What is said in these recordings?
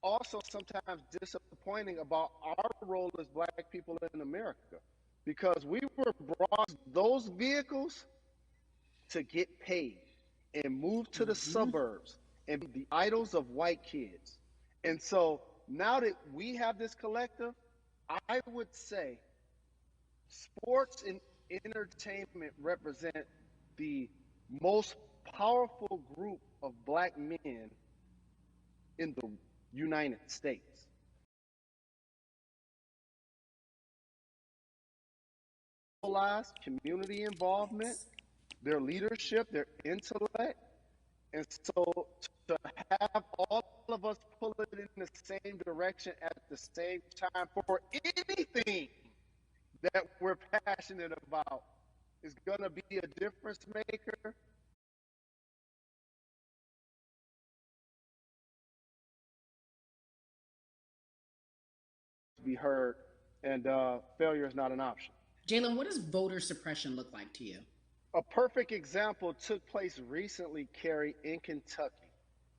also sometimes disappointing about our role as black people in America because we were brought those vehicles to get paid and move to the Mm-hmm. suburbs and be the idols of white kids. And so now that we have this collective, I would say sports and entertainment represent the most powerful group of black men in the United States. Community involvement, Yes. their leadership, their intellect. And so to have all of us pull it in the same direction at the same time for anything that we're passionate about is going to be a difference maker. Be heard, and failure is not an option. Jalen, what does voter suppression look like to you? A perfect example took place recently, Carrie, in Kentucky.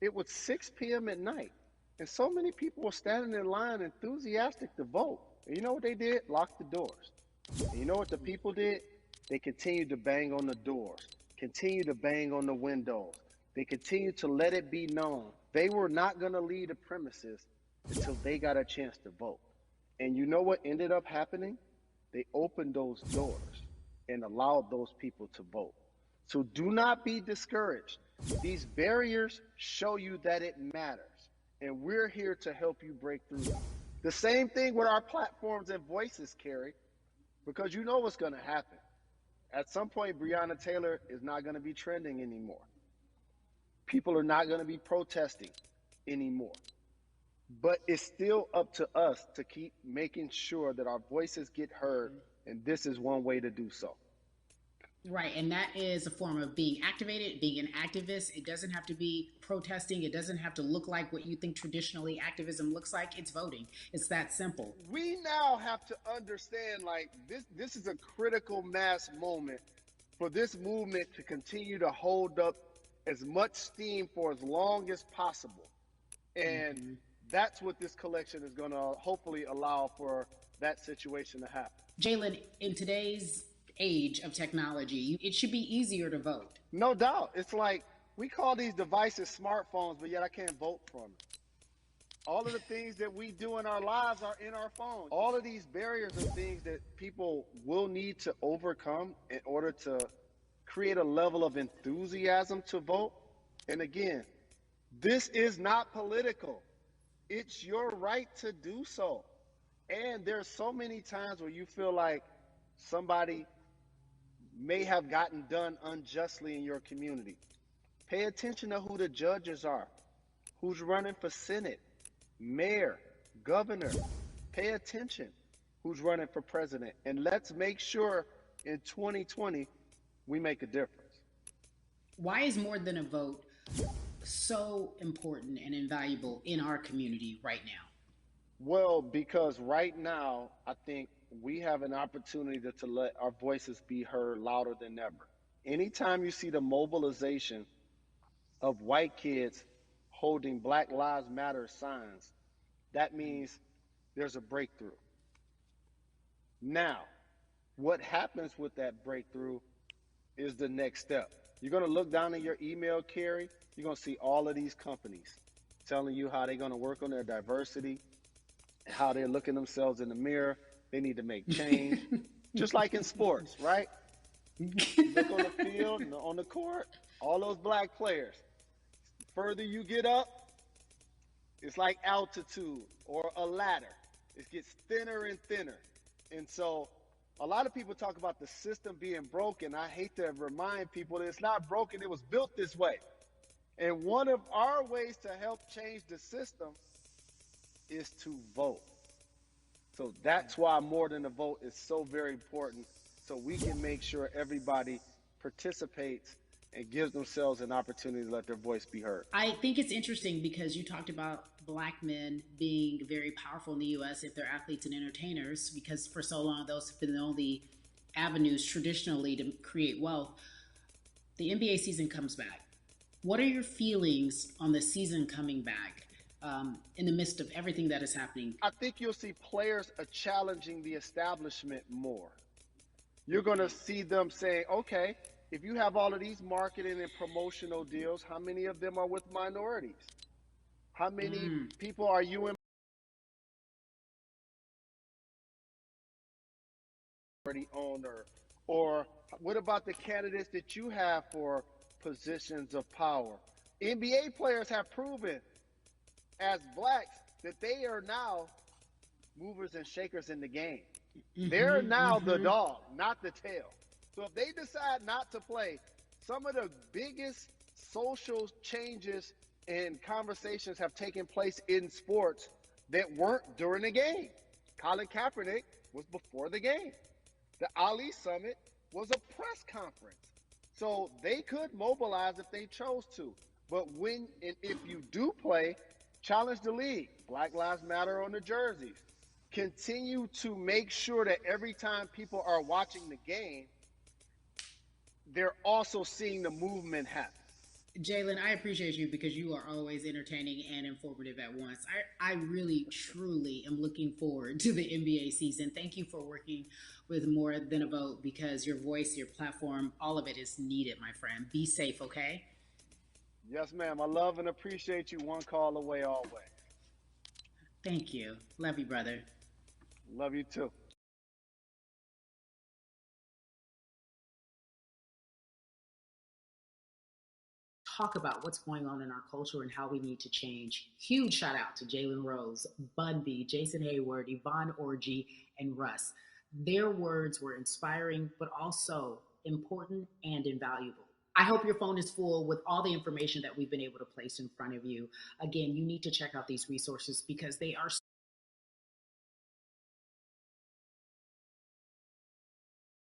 It was 6 p.m. at night, and so many people were standing in line enthusiastic to vote. And you know what they did? Locked the doors. And you know what the people did? They continued to bang on the doors, continued to bang on the windows. They continued to let it be known they were not going to leave the premises until they got a chance to vote. And you know what ended up happening? They opened those doors and allowed those people to vote. So do not be discouraged. These barriers show you that it matters. And we're here to help you break through them. The same thing with our platforms and voices, Carrie, because you know what's going to happen. At some point, Breonna Taylor is not going to be trending anymore. People are not going to be protesting anymore. But it's still up to us to keep making sure that our voices get heard, and this is one way to do so. Right, and that is a form of being activated, being an activist. It doesn't have to be protesting. It doesn't have to look like what you think traditionally activism looks like. It's voting. It's that simple. We now have to understand like this is a critical mass moment for this movement to continue to hold up as much steam for as long as possible. And Mm-hmm. that's what this collection is going to hopefully allow for that situation to happen. Jalen, in today's age of technology, it should be easier to vote. No doubt. It's like we call these devices smartphones, but yet I can't vote from them. All of the things that we do in our lives are in our phones. All of these barriers are things that people will need to overcome in order to create a level of enthusiasm to vote. And again, this is not political. It's your right to do so. And there's so many times where you feel like somebody may have gotten done unjustly in your community. Pay attention to who the judges are, who's running for Senate, mayor, governor. Pay attention who's running for president. And let's make sure in 2020 we make a difference. Why is more than a vote so important and invaluable in our community right now? Well, because right now, I think we have an opportunity to let our voices be heard louder than ever. Anytime you see the mobilization of white kids holding Black Lives Matter signs, that means there's a breakthrough. Now, what happens with that breakthrough is the next step. You're going to look down in your email, Carrie. You're going to see all of these companies telling you how they're going to work on their diversity, how they're looking themselves in the mirror. They need to make change, just like in sports, right? Look on the field, on the court, all those black players. The further you get up, it's like altitude or a ladder. It gets thinner and thinner. And so a lot of people talk about the system being broken. I hate to remind people that it's not broken. It was built this way. And one of our ways to help change the system is to vote. So that's why more than a vote is so very important, so we can make sure everybody participates and gives themselves an opportunity to let their voice be heard. I think it's interesting because you talked about black men being very powerful in the U.S. if they're athletes and entertainers, because for so long those have been the only avenues traditionally to create wealth. The NBA season comes back. What are your feelings on the season coming back? in the midst of everything that is happening. I think you'll see players are challenging the establishment more. You're going to see them saying, okay, if you have all of these marketing and promotional deals, how many of them are with minorities? How many Mm. people are you in minority owner? Or what about the candidates that you have for positions of power? NBA players have proven as blacks that they are now movers and shakers in the game. They're Mm-hmm, now the mm-hmm. dog, not the tail. So if they decide not to play, some of the biggest social changes and conversations have taken place in sports that weren't during the game. Colin Kaepernick was before the game. The Ali Summit was a press conference. So they could mobilize if they chose to. But when and if you do play, challenge the league. Black Lives Matter on the jerseys. Continue to make sure that every time people are watching the game, they're also seeing the movement happen. Jalen, I appreciate you because you are always entertaining and informative at once. I really, truly am looking forward to the NBA season. Thank you for working with More Than a Vote because your voice, your platform, all of it is needed, my friend. Be safe, okay? Yes, ma'am. I love and appreciate you. One call away always. Thank you. Love you, brother. Love you too. Talk about what's going on in our culture and how we need to change. Huge shout out to Jalen Rose, Bun B, Jason Hayward, Yvonne Orgy, and Russ. Their words were inspiring, but also important and invaluable. I hope your phone is full with all the information that we've been able to place in front of you. Again, you need to check out these resources because they are.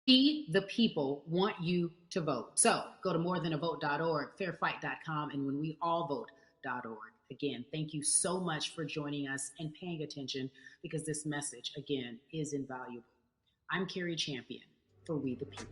We, the people, want you to vote. So go to morethanavote.org, fairfight.com, and when we all vote.org. Again, thank you so much for joining us and paying attention because this message, again, is invaluable. I'm Carrie Champion for We the People.